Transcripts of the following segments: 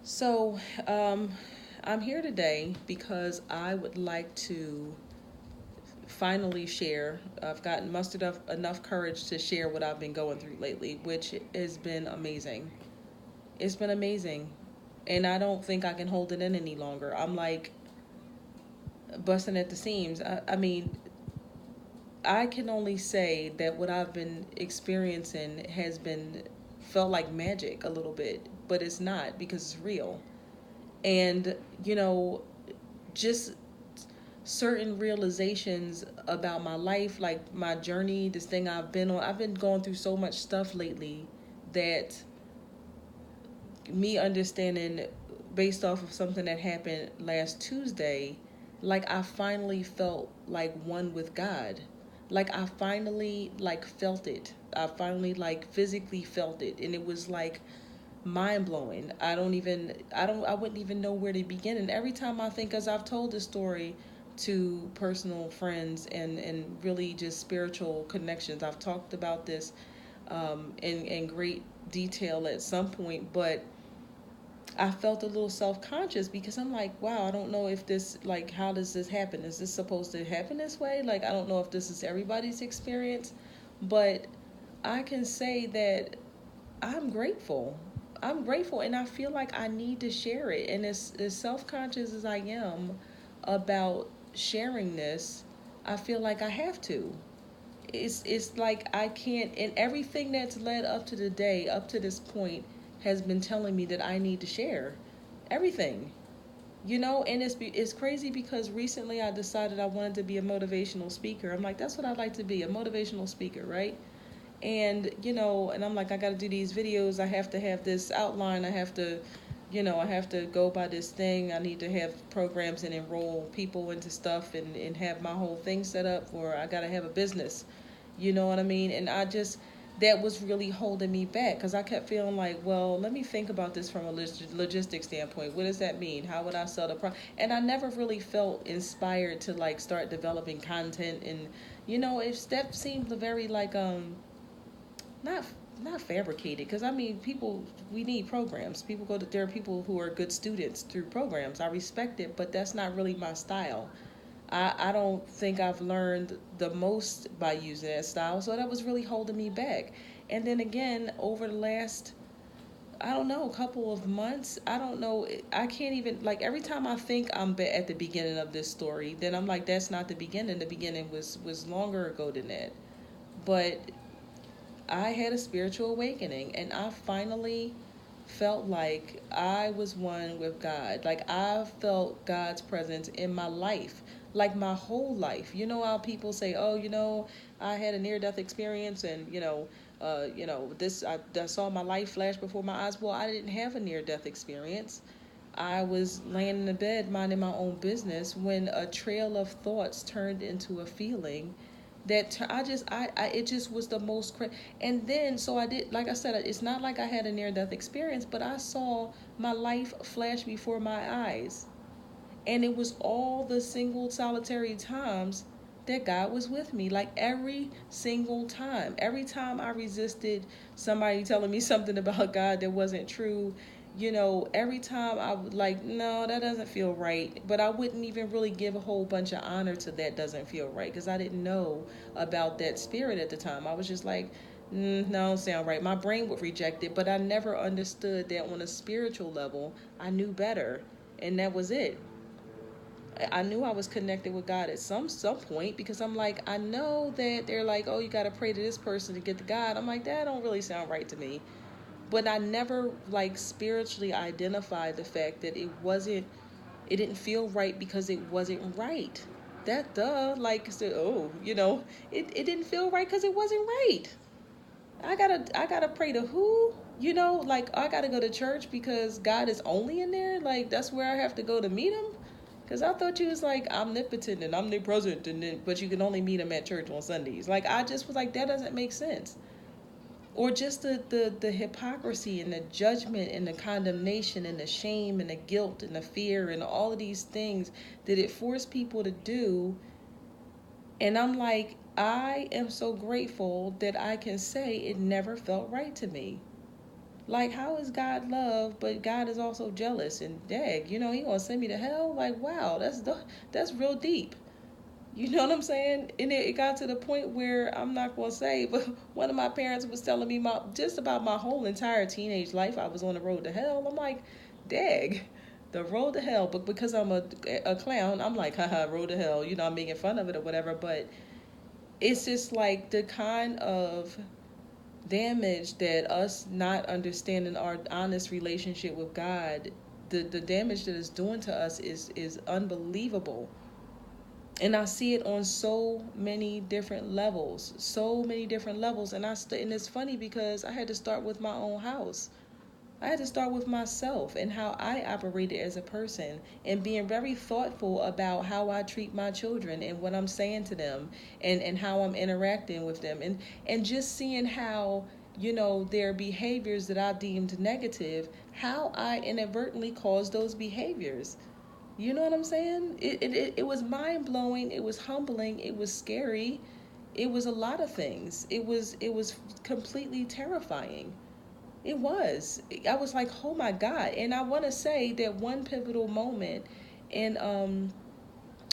So, I'm here today because I would like to finally share. I've gotten mustered up enough courage to share what I've been going through lately, which has been amazing. It's been amazing. And I don't think I can hold it in any longer. I'm like busting at the seams. I mean, I can only say that what I've been experiencing has been felt like magic a little bit, but it's not because it's real. And, you know, just certain realizations about my life, like my journey, this thing I've been on. I've been going through so much stuff lately that me understanding based off of something that happened last Tuesday, like I finally felt like one with God. Like I finally like felt it. I finally like physically felt it and it was like mind blowing. I wouldn't even know where to begin. And every time I think, as I've told this story to personal friends and really just spiritual connections, I've talked about this in great detail at some point, but I felt a little self conscious because I'm like, wow, I don't know if this, like, how does this happen? Is this supposed to happen this way? Like, I don't know if this is everybody's experience, but I can say that I'm grateful. I'm grateful, and I feel like I need to share it. And as self conscious as I am about sharing this, I feel like I have to. It's like I can't. And everything that's led up to the day, up to this point, has been telling me that I need to share everything. And it's crazy because recently I decided I wanted to be a motivational speaker. I'm like, that's what I'd like to be, a motivational speaker, right? And I'm like, I got to do these videos. I have to have this outline. I have to go by this thing. I need to have programs and enroll people into stuff and have my whole thing set up, or I got to have a business. You know what I mean? And that was really holding me back because I kept feeling like, well, let me think about this from a logistics standpoint. What does that mean? How would I sell the product? And I never really felt inspired to like start developing content. And if that seemed very like not not fabricated, because I mean, people, we need programs. People go to There are people who are good students through programs. I respect it, but that's not really my style. I don't think I've learned the most by using that style, so that was really holding me back. And then again, over the last, I don't know, couple of months, I don't know, I can't even, like, every time I think I'm at the beginning of this story, then I'm like, that's not the beginning. The beginning was longer ago than that. But I had a spiritual awakening, and I finally felt like I was one with God. Like I felt God's presence in my life, like my whole life. You know how people say, "Oh, I had a near-death experience, and this I saw my life flash before my eyes." Well, I didn't have a near-death experience. I was laying in the bed minding my own business when a trail of thoughts turned into a feeling I it just was the most and then so I did, like I said, it's not like I had a near death experience, but I saw my life flash before my eyes, and it was all the single solitary times that God was with me. Like every time I resisted somebody telling me something about God that wasn't true, every time I would like, no, that doesn't feel right. But I wouldn't even really give a whole bunch of honor to that doesn't feel right because I didn't know about that spirit at the time. I was just like, no, don't sound right. My brain would reject it, but I never understood that on a spiritual level. I knew better, and that was it. I knew I was connected with God at some point because I'm like, I know that they're like, oh, you got to pray to this person to get to God. I'm like, that don't really sound right to me. But I never like spiritually identified the fact that it didn't feel right because it wasn't right. That like, so, oh, it didn't feel right because it wasn't right. I gotta pray to who? Like I gotta go to church because God is only in there. Like that's where I have to go to meet Him. Because I thought you was like omnipotent and omnipresent, but you can only meet Him at church on Sundays. Like I just was like, that doesn't make sense. Or just the hypocrisy and the judgment and the condemnation and the shame and the guilt and the fear and all of these things that it forced people to do. And I'm like, I am so grateful that I can say it never felt right to me. Like, how is God love, but God is also jealous and dag? He gonna send me to hell? Like, wow, that's real deep. You know what I'm saying? And it got to the point where I'm not gonna say, but one of my parents was telling me just about my whole entire teenage life. I was on the road to hell. I'm like, dag, the road to hell. But because I'm a clown, I'm like, haha, road to hell. I'm making fun of it or whatever. But it's just like the kind of damage that us not understanding our honest relationship with God, the damage that it's doing to us is unbelievable. And I see it on so many different levels. And it's funny because I had to start with my own house. I had to start with myself and how I operated as a person, and being very thoughtful about how I treat my children and what I'm saying to them, and how I'm interacting with them, and just seeing how, their behaviors that I deemed negative, how I inadvertently caused those behaviors. You know what I'm saying? It was mind blowing. It was humbling. It was scary. It was a lot of things. It was completely terrifying. It was. I was like, oh my God. And I want to say that one pivotal moment in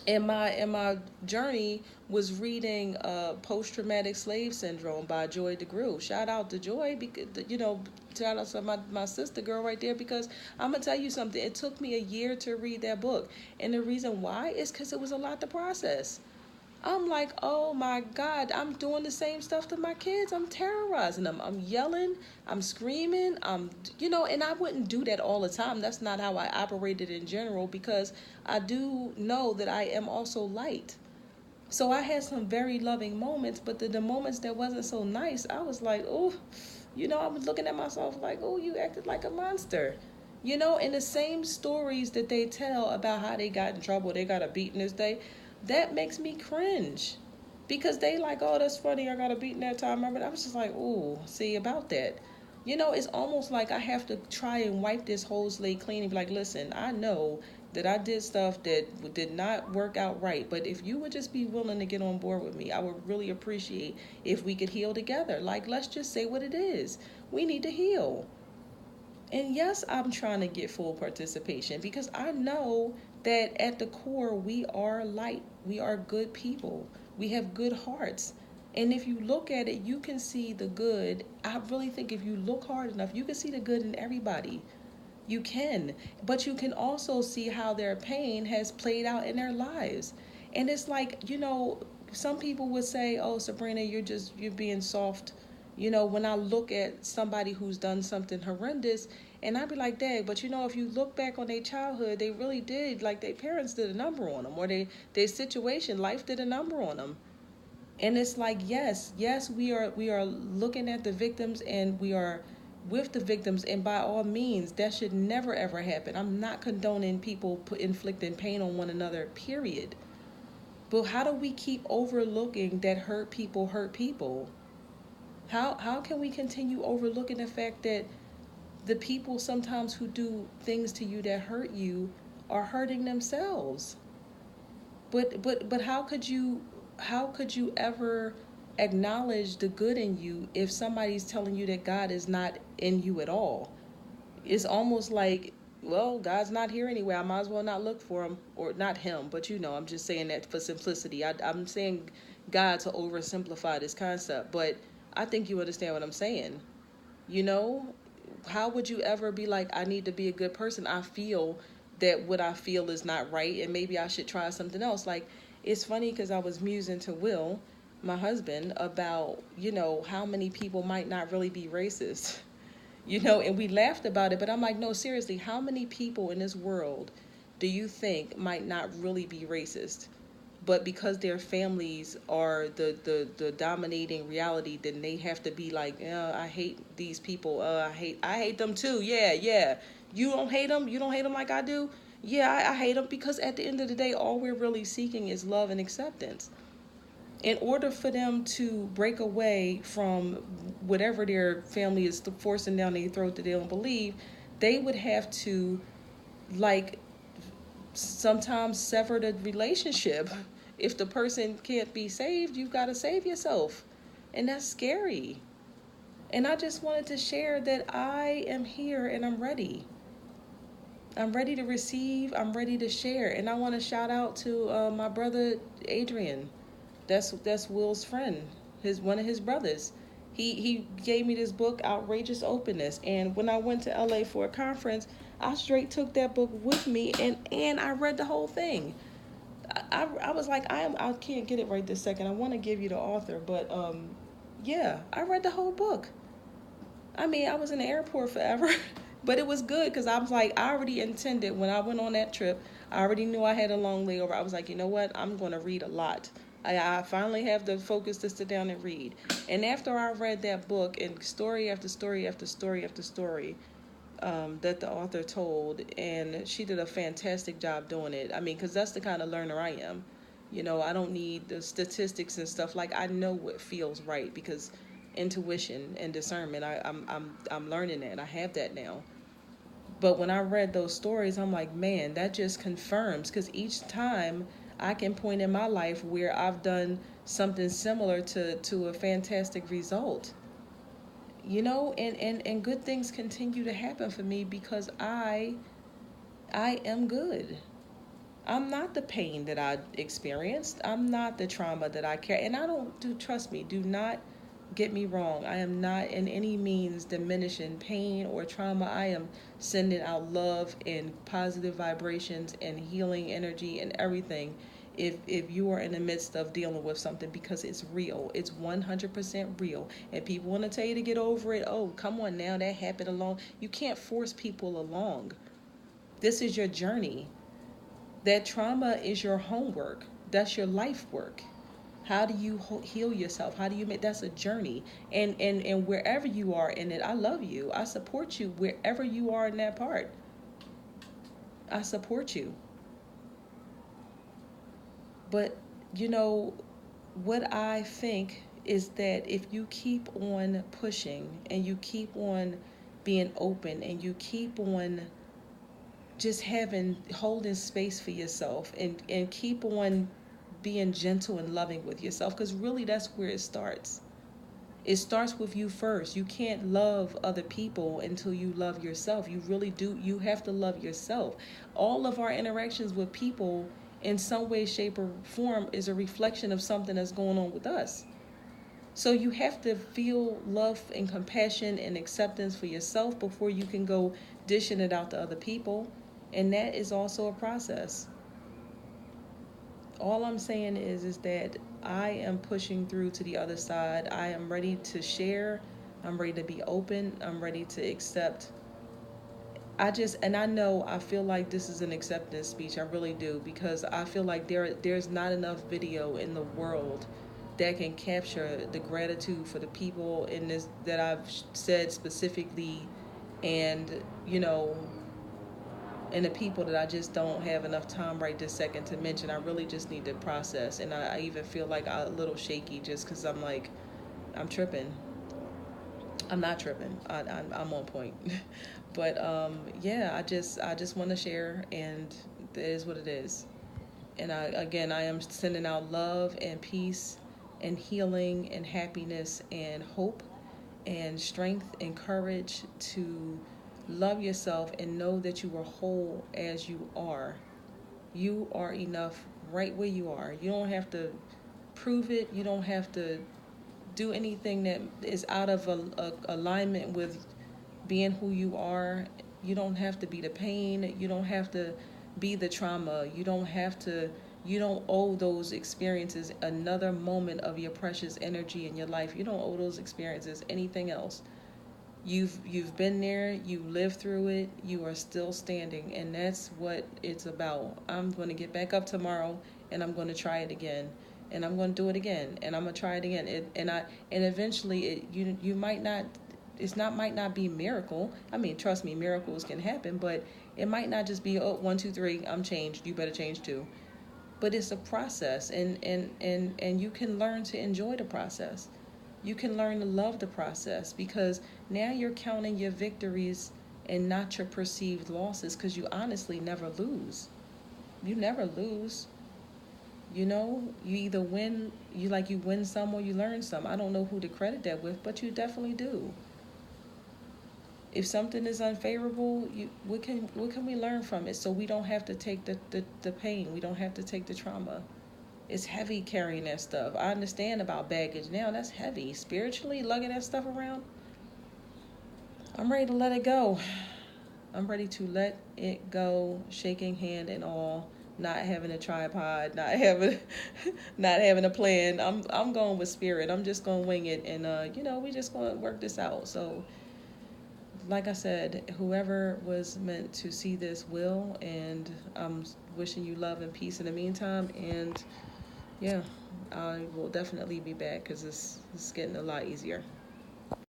in my journey was reading Post Traumatic Slave Syndrome by Joy DeGruy. Shout out to Joy, because shout out to my sister girl right there, because I'm gonna tell you something. It took me a year to read that book, and the reason why is because it was a lot to process. I'm like, oh my God, I'm doing the same stuff to my kids. I'm terrorizing them. I'm yelling. I'm screaming. And I wouldn't do that all the time. That's not how I operated in general, because I do know that I am also light. So I had some very loving moments, but the moments that wasn't so nice, I was like, oh, I was looking at myself like, oh, you acted like a monster. And the same stories that they tell about how they got in trouble, they got a beating this day, that makes me cringe. Because they like, oh, that's funny, I got a beating that time. Remember, I was just like, oh, see about that. It's almost like I have to try and wipe this whole slate clean and be like, listen, I know that I did stuff that did not work out right. But if you would just be willing to get on board with me, I would really appreciate if we could heal together. Like, let's just say what it is. We need to heal. And yes, I'm trying to get full participation, because I know that at the core, we are light. We are good people. We have good hearts. And if you look at it, you can see the good. I really think if you look hard enough, you can see the good in everybody. You can. But you can also see how their pain has played out in their lives. And it's like, some people would say, oh, Sabrina, you're being soft. When I look at somebody who's done something horrendous, and I'd be like, dang, but if you look back on their childhood, they really did, like their parents did a number on them, or their situation, life did a number on them. And it's like, yes, we are looking at the victims, and we are with the victims, and by all means, that should never ever happen. I'm not condoning people inflicting pain on one another, period. But how do we keep overlooking that hurt people hurt people? How can we continue overlooking the fact that the people sometimes who do things to you that hurt you are hurting themselves? But how could you ever acknowledge the good in you if somebody's telling you that God is not in you at all? It's almost like, well, God's not here anyway. I might as well not look for him, or not him, but I'm just saying that for simplicity. I'm saying God to oversimplify this concept, but I think you understand what I'm saying. You know, how would you ever be like, I need to be a good person? I feel that what I feel is not right, and maybe I should try something else. Like, it's funny because I was musing to Will, my husband, about, how many people might not really be racist. And we laughed about it, but I'm like, no, seriously, how many people in this world do you think might not really be racist? But because their families are the dominating reality, then they have to be like, I hate these people. I hate them too. Yeah, yeah. You don't hate them. You don't hate them like I do. Yeah, I hate them, because at the end of the day, all we're really seeking is love and acceptance. In order for them to break away from whatever their family is forcing down their throat that they don't believe, they would have to, like, sometimes sever the relationship. If the person can't be saved, you've got to save yourself. And that's scary. And I just wanted to share that I am here and I'm ready. I'm ready to receive. I'm ready to share. And I want to shout out to my brother Adrian. That's Will's friend. His one of his brothers. He gave me this book, Outrageous Openness. And when I went to LA for a conference, I straight took that book with me and I read the whole thing. I was like, I can't get it right this second. I want to give you the author, but yeah, I read the whole book. I mean, I was in the airport forever, but it was good because I was like, I already intended when I went on that trip. I already knew I had a long layover. I was like, you know what? I'm going to read a lot. I finally have the focus to sit down and read. And after I read that book and story after story after story after story, that the author told, and she did a fantastic job doing it. I mean, because that's the kind of learner I am. You know, I don't need the statistics and stuff. Like, I know what feels right because intuition and discernment. I'm learning that. I have that now. But when I read those stories, I'm like, man, that just confirms because each time I can point in my life where I've done something similar to a fantastic result, you know, and good things continue to happen for me because I am good. I'm not the pain that I experienced. I'm not the trauma that I carry. And I don't do, trust me, do not get me wrong. I am not in any means diminishing pain or trauma. I am sending out love and positive vibrations and healing energy and everything. If you are in the midst of dealing with something, because it's real, it's 100% real, and people want to tell you to get over it. Oh, come on now, that happened along. You can't force people along. This is your journey. That trauma is your homework. That's your life work. How do you heal yourself? How do you make, that's a journey. And wherever you are in it, I love you. I support you wherever you are in that part. I support you. But you know what I think is that if you keep on pushing and you keep on being open and you keep on just having holding space for yourself and keep on being gentle and loving with yourself, because really that's where it starts. It starts with you first. You can't love other people until you love yourself. You really do. You have to love yourself. All of our interactions with people in some way, shape, or form is a reflection of something that's going on with us. So you have to feel love and compassion and acceptance for yourself before you can go dishing it out to other people. And that is also a process. All I'm saying is that I am pushing through to the other side. I am ready to share. I'm ready to be open. I'm ready to accept. And I know I feel like this is an acceptance speech. I really do, because I feel like there's not enough video in the world that can capture the gratitude for the people in this that I've said specifically, and you know, and the people that I just don't have enough time right this second to mention. I really just need to process, and I even feel like I'm a little shaky just because I'm like, I'm tripping. I'm not tripping. I'm on point. But yeah, I just want to share, and it is what it is. And I am sending out love and peace and healing and happiness and hope and strength and courage to love yourself and know that you are whole as you are. You are enough right where you are. You don't have to prove it. You don't have to do anything that is out of alignment with being who you are. You don't have to be the pain. You don't have to be the trauma. You don't owe those experiences another moment of your precious energy in your life. You don't owe those experiences anything else. You've been there, you lived through it, you are still standing, and that's what it's about. I'm going to get back up tomorrow and I'm going to try it again. And I'm going to do it again, and I'm going to try it again. And eventually you might not, might not be a miracle. I mean, trust me, miracles can happen, but it might not just be, oh, 1 2 3, I'm changed, you better change too. But it's a process, and you can learn to enjoy the process. You can learn to love the process, because now you're counting your victories and not your perceived losses, because you honestly never lose. You never lose. You know, you either win, you win some or you learn some. I don't know who to credit that with, but you definitely do. If something is unfavorable, what can we learn from it so we don't have to take the pain, we don't have to take the trauma. It's heavy carrying that stuff. I understand about baggage now. That's heavy. Spiritually, lugging that stuff around, I'm ready to let it go. I'm ready to let it go, shaking hand and all, not having a tripod, not having not having a plan. I'm going with spirit. I'm just gonna wing it, and we just gonna work this out. So like I said, whoever was meant to see this will, and I'm wishing you love and peace in the meantime. And yeah, I will definitely be back because it's getting a lot easier.